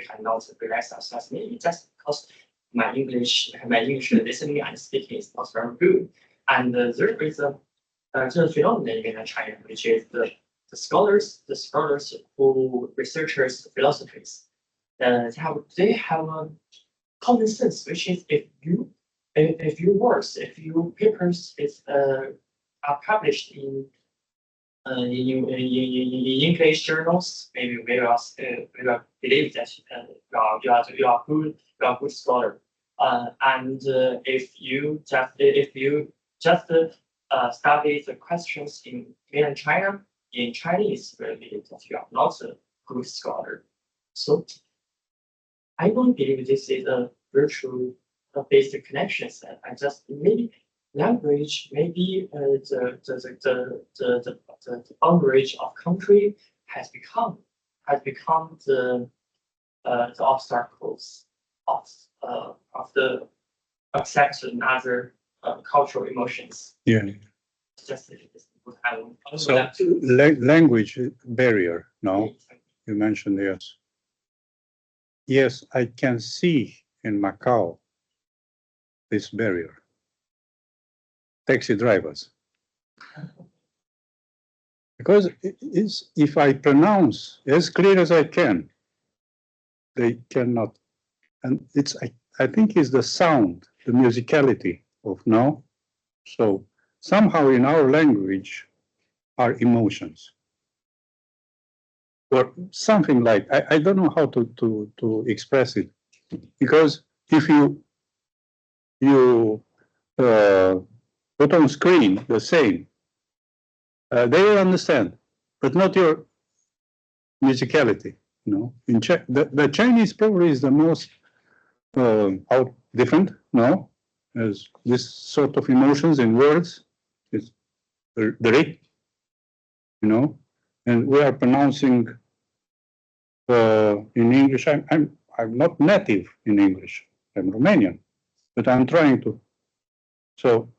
cannot relax ourselves. Maybe just because my English listening and speaking is not very good. And there is a phenomenon in China, which is the scholars who researchers philosophies. They have a common sense, which is if your works, if your papers are published in in English journals, maybe we will believe that you are good scholar. And if you just study the questions in mainland China in Chinese, we believe that you are not a good scholar. So I don't believe this is a virtual based connections. I just maybe language, maybe the boundary of country has become the obstacles of the accept another cultural emotions. Yeah. Just what I would So like to language barrier. No, you mentioned yes. Yes, I can see in Macau this barrier. Taxi drivers. Because if I pronounce as clear as I can, they cannot. And I think it's the sound, the musicality of no. So somehow in our language are emotions. Or something like, I don't know how to express it. Because if you put on screen the same, they will understand, but not your musicality. You know, the Chinese probably is the most out different. No, as this sort of emotions in words is the rate, you know, and we are pronouncing in English. I'm not native in English. I'm Romanian, but I'm trying to. So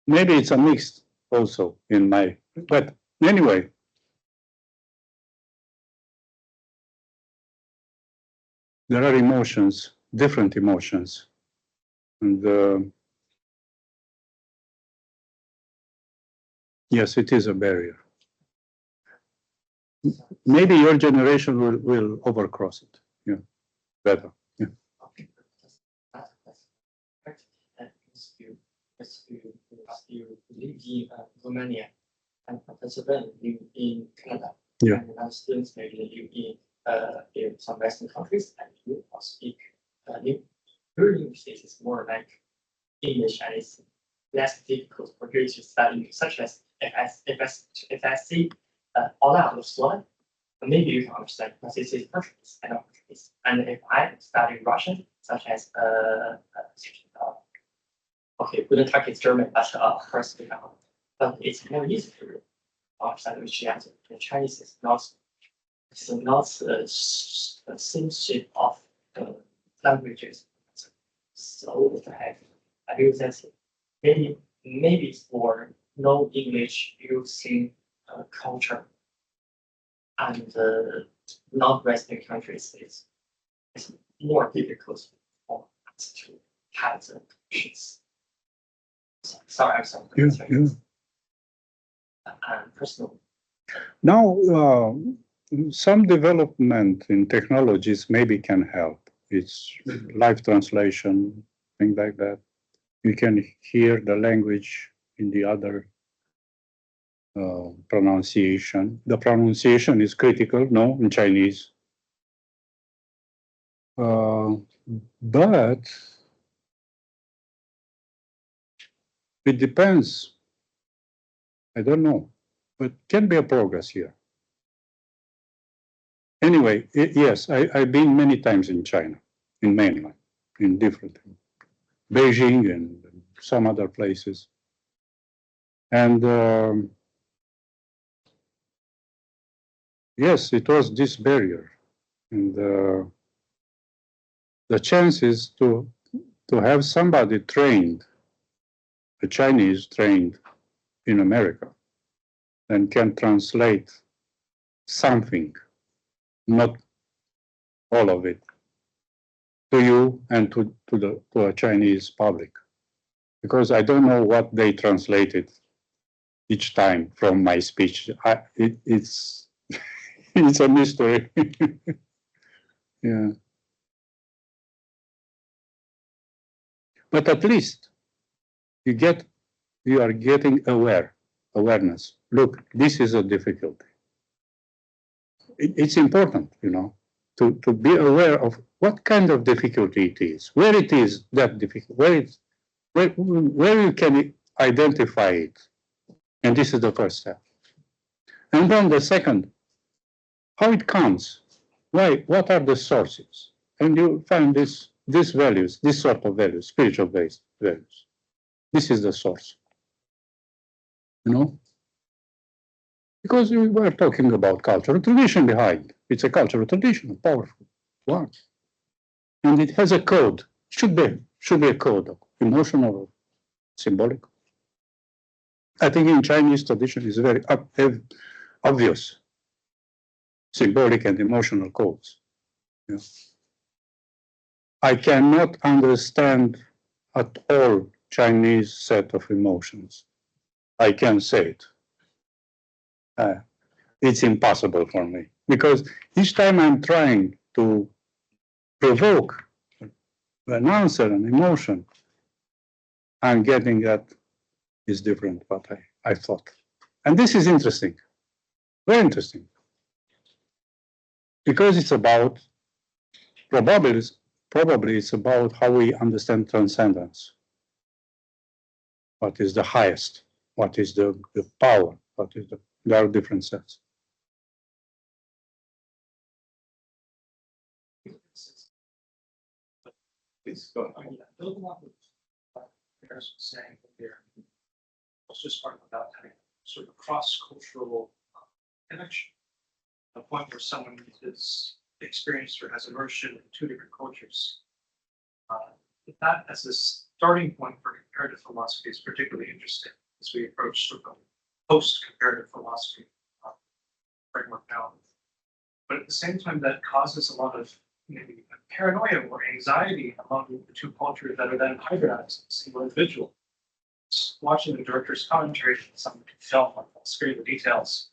maybe it's a mix also in my. But anyway. There are emotions, different emotions, and yes, it is a barrier. Maybe your generation will overcross it. Yeah, better. Yeah. Okay, that's correct. And you live in Romania and participate in Canada. Yeah. And students maybe live in some Western countries, and you also speak your English is more like English, and it's less difficult for you to study. Such as if I see all out of slide, maybe you can understand because this is Portuguese and not Portuguese. And if I study Russian, such as okay, wouldn't talk it's German, but first but it's more easy to understand which answer. The Chinese is not. It's not the same shape of languages. So I use that maybe for no English using culture and non-Western countries it's more difficult for us to have the questions. Sorry, I'm sorry. Yeah. And personal. Now, some development in technologies maybe can help. It's live translation, things like that. You can hear the language in the other pronunciation. The pronunciation is critical, no, in Chinese. But it depends. I don't know, but can be a progress here. Anyway, yes, I've been many times in China, in mainland, in different, Beijing and some other places. And yes, it was this barrier. And the chances to have somebody trained, a Chinese trained in America, and can translate something, not all of it, to you and to a Chinese public, because I don't know what they translated each time from my speech. It's it's a mystery. Yeah, but at least you are getting aware awareness. Look, this is a difficulty. It's important, you know, to be aware of what kind of difficulty it is, where it is that difficult, where you can identify it. And this is the first step. And then the second, how it comes. Why? What are the sources? And you find these values, this sort of values, spiritual-based values. This is the source. You know? Because we were talking about cultural tradition behind. It's a cultural tradition, a powerful one. And it has a code. Should be a code, emotional or symbolic. I think in Chinese tradition is very obvious. Symbolic and emotional codes. Yeah. I cannot understand at all Chinese set of emotions. I can say it. It's impossible for me because each time I'm trying to provoke an answer, an emotion, I'm getting that is different what I thought. And this is interesting, very interesting. Because it's about, probably it's about how we understand transcendence. What is the highest? What is the power? What is there are different sets. Please go ahead. Building off of what Paris was saying here, I was just talking about having sort of cross-cultural connection. A point where someone is experienced or has immersion in two different cultures. That as a starting point for comparative philosophy is particularly interesting as we approach sort of post-comparative philosophy framework now. But at the same time, that causes a lot of maybe paranoia or anxiety among the two cultures that are then hybridized in a single individual. Just watching the director's commentary, someone can film, I'll spare you the details.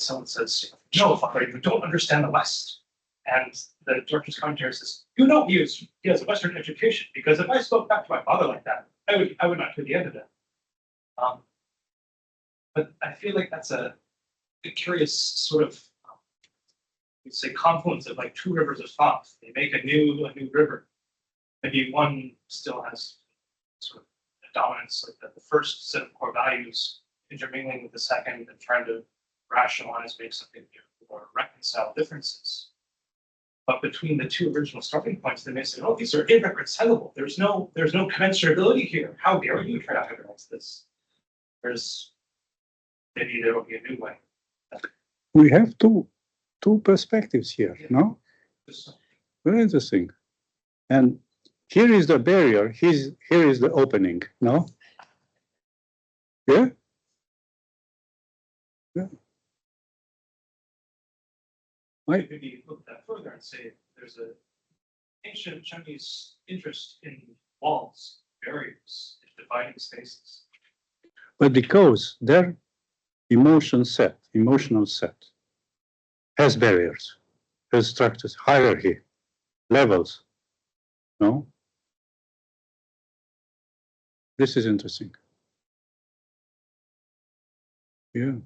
Someone says, "No, Father, you don't understand the West." And the director's commentary says, "You know, he has a Western education, because if I spoke back to my father like that, I would not hear the end of it." But I feel like that's a curious sort of, you'd say, confluence of like two rivers of thought. They make a new river. Maybe one still has sort of a dominance, like the first set of core values intermingling with the second and trying to rationalize, make something new, or reconcile differences. But between the two original starting points, they may say, "Oh, these are irreconcilable. There's no commensurability here. How dare you try to hybridize this?" Maybe there will be a new way. We have two perspectives here, no? Very interesting. And here is the barrier, here is the opening, no? Yeah? Yeah. Maybe look at that further and say there's an ancient Chinese interest in walls, barriers, dividing spaces. But because their emotional set has barriers, has structures, hierarchy, levels, no? This is interesting. Yeah.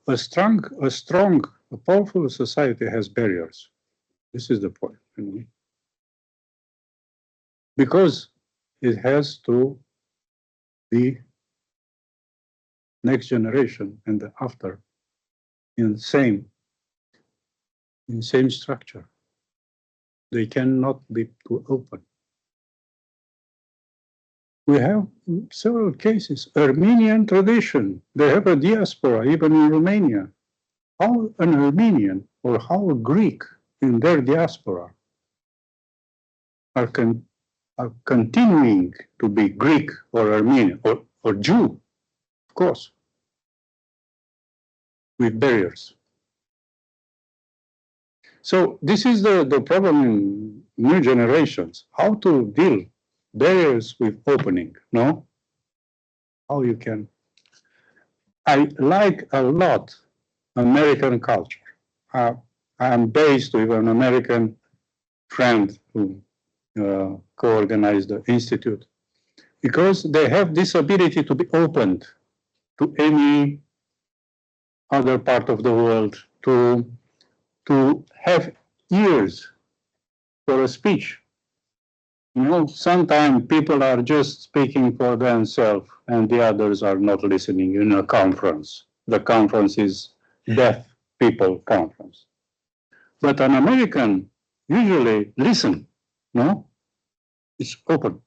A powerful society has barriers. This is the point, you know? Because it has to be next generation and the after in same structure. They cannot be too open. We have several cases. Armenian tradition, they have a diaspora even in Romania. How an Armenian or how a Greek in their diaspora are continuing to be Greek or Armenian or Jew, of course, with barriers. So this is the problem in new generations, how to deal barriers with opening, no? How you can. I like a lot American culture. I'm based with an American friend who co-organized the institute, because they have this ability to be opened to any other part of the world to have ears for a speech. You know, sometimes people are just speaking for themselves and the others are not listening in a conference. The conference is deaf people conference. But an American usually listen, no? It's open.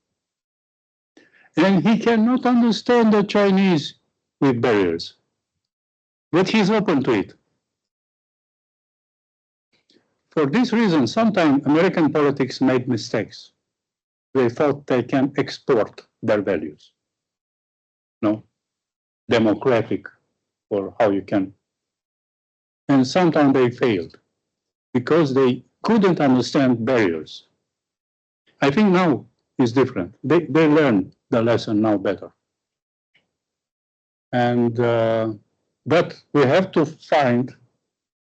And he cannot understand the Chinese with barriers, but he's open to it. For this reason, sometimes American politics made mistakes. They thought they can export their values, no? Democratic, or how you can. And sometimes they failed because they couldn't understand barriers. I think now is different. They learn the lesson now better. And, but we have to find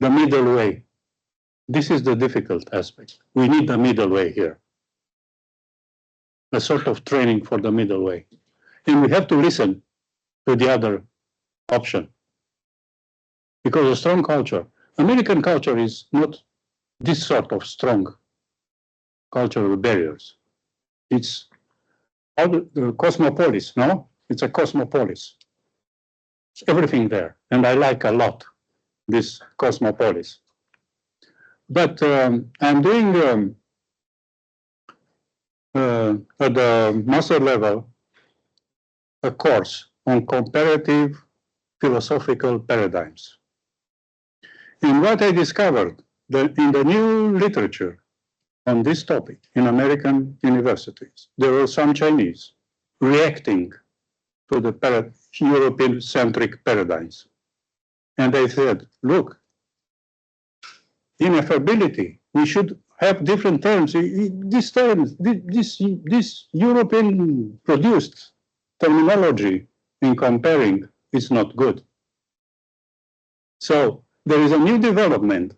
the middle way. This is the difficult aspect. We need the middle way here. A sort of training for the middle way. And we have to listen to the other option. Because a strong culture, American culture is not this sort of strong cultural barriers. It's the cosmopolis, no? It's a cosmopolis. It's everything there. And I like a lot this cosmopolis. But I'm doing at the master level a course on comparative philosophical paradigms. And what I discovered that in the new literature on this topic in American universities, there were some Chinese reacting to the European-centric paradigms. And they said, look, ineffability, we should have different terms. These terms, this European-produced terminology in comparing is not good. So there is a new development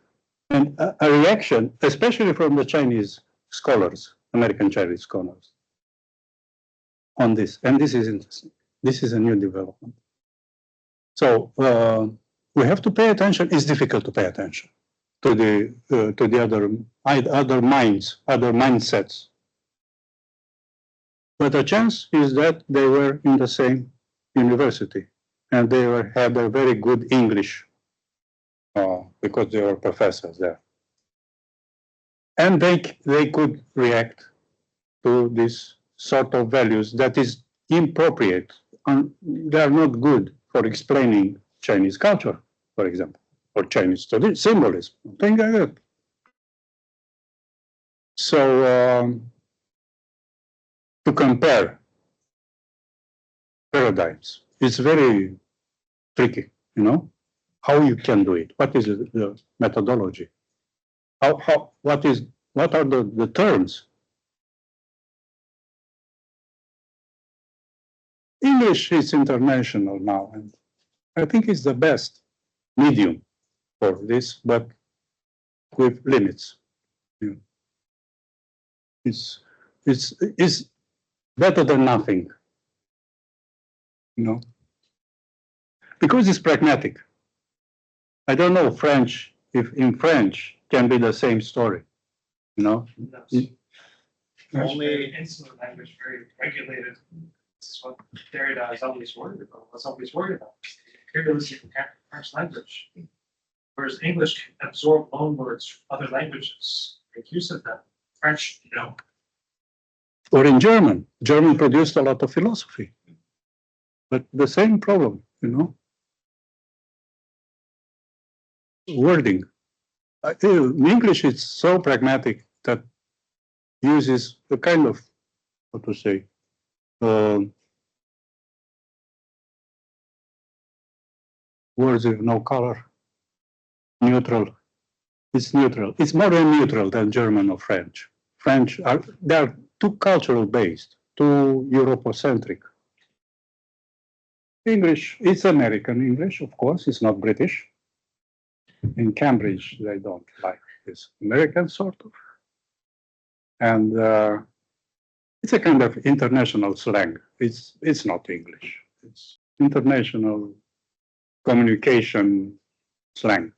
and a reaction, especially from the Chinese scholars, American Chinese scholars, on this. And this is interesting. This is a new development. So we have to pay attention. It's difficult to pay attention to the other minds, other mindsets. But the chance is that they were in the same university and they had a very good English because they were professors there. And they could react to this sort of values that is inappropriate. They are not good for explaining Chinese culture, for example, or Chinese symbolism, things like that. So to compare paradigms, it's very tricky, you know, how you can do it. What is the methodology? What are the terms? English is international now, and I think it's the best medium for this, but with limits. You know, it's better than nothing, you know, because it's pragmatic. I don't know French, if in French can be the same story, you know. Only insular language, very regulated. This is what Derrida is always worried about. Was always worried about imperialism in French language, whereas English can absorb loan words from other languages, make use of them. French, you know. Or in German, German produced a lot of philosophy, but the same problem, you know. Wording. In English, it's so pragmatic that uses a kind of, what to say, words with no color, neutral. It's neutral. It's more than neutral than German or French. French they are too cultural based, too Eurocentric. English, it's American English, of course, it's not British. In Cambridge, they don't like this American sort of. And it's a kind of international slang. It's not English. It's international communication slang.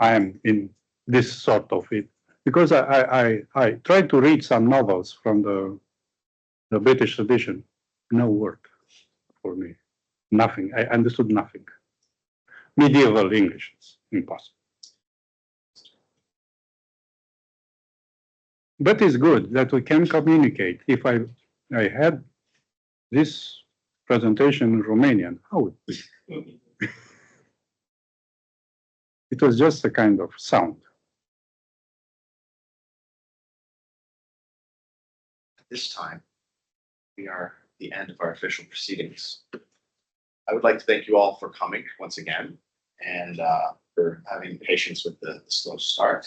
I am in this sort of it because I tried to read some novels from the British edition. No word for me. Nothing. I understood nothing. Medieval English is impossible. But it's good that we can communicate. If I had this presentation in Romanian, how would it be? It was just a kind of sound. At this time, we are at the end of our official proceedings. I would like to thank you all for coming once again and for having patience with the slow start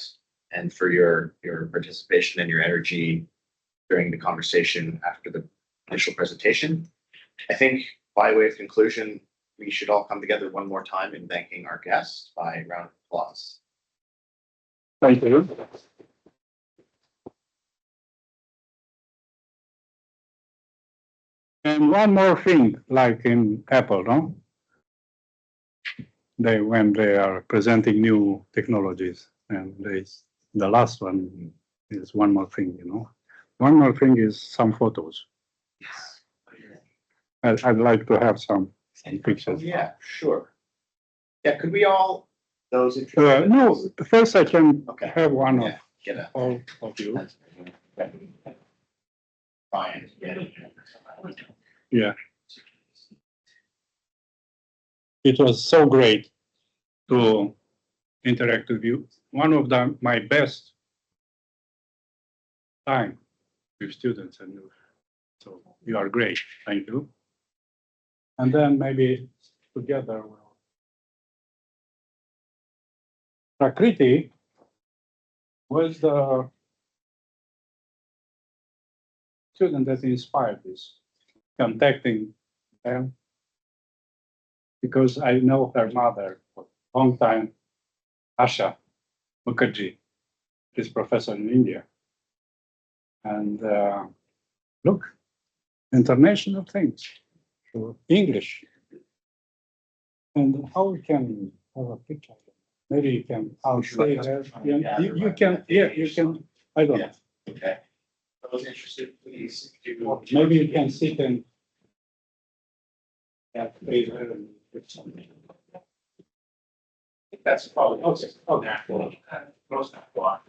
and for your participation and your energy during the conversation after the initial presentation. I think by way of conclusion, we should all come together one more time in thanking our guests by a round of applause. Thank you. And one more thing, like in Apple, no? When they are presenting new technologies, and the last one is one more thing, you know. One more thing is some photos. I'd like to have some pictures. Yeah, sure. Yeah, could we all, those interested? No, first I can Okay. have one of Yeah, get a. all of you. Fine. Yeah. It was so great to interact with you. One of my best time with students, and so you are great. Thank you. And then maybe together we'll. Prakriti was the student that inspired this, contacting them, because I know her mother for a long time, Asha Mukherjee, is professor in India. And look, international things, so English. And how we can have a picture? Maybe you can, I'll stay there. Yeah, you can, yeah, you can, I don't know. Okay. Those interested, please do. Maybe you can sit and play there and put something. That's probably, okay, close that block.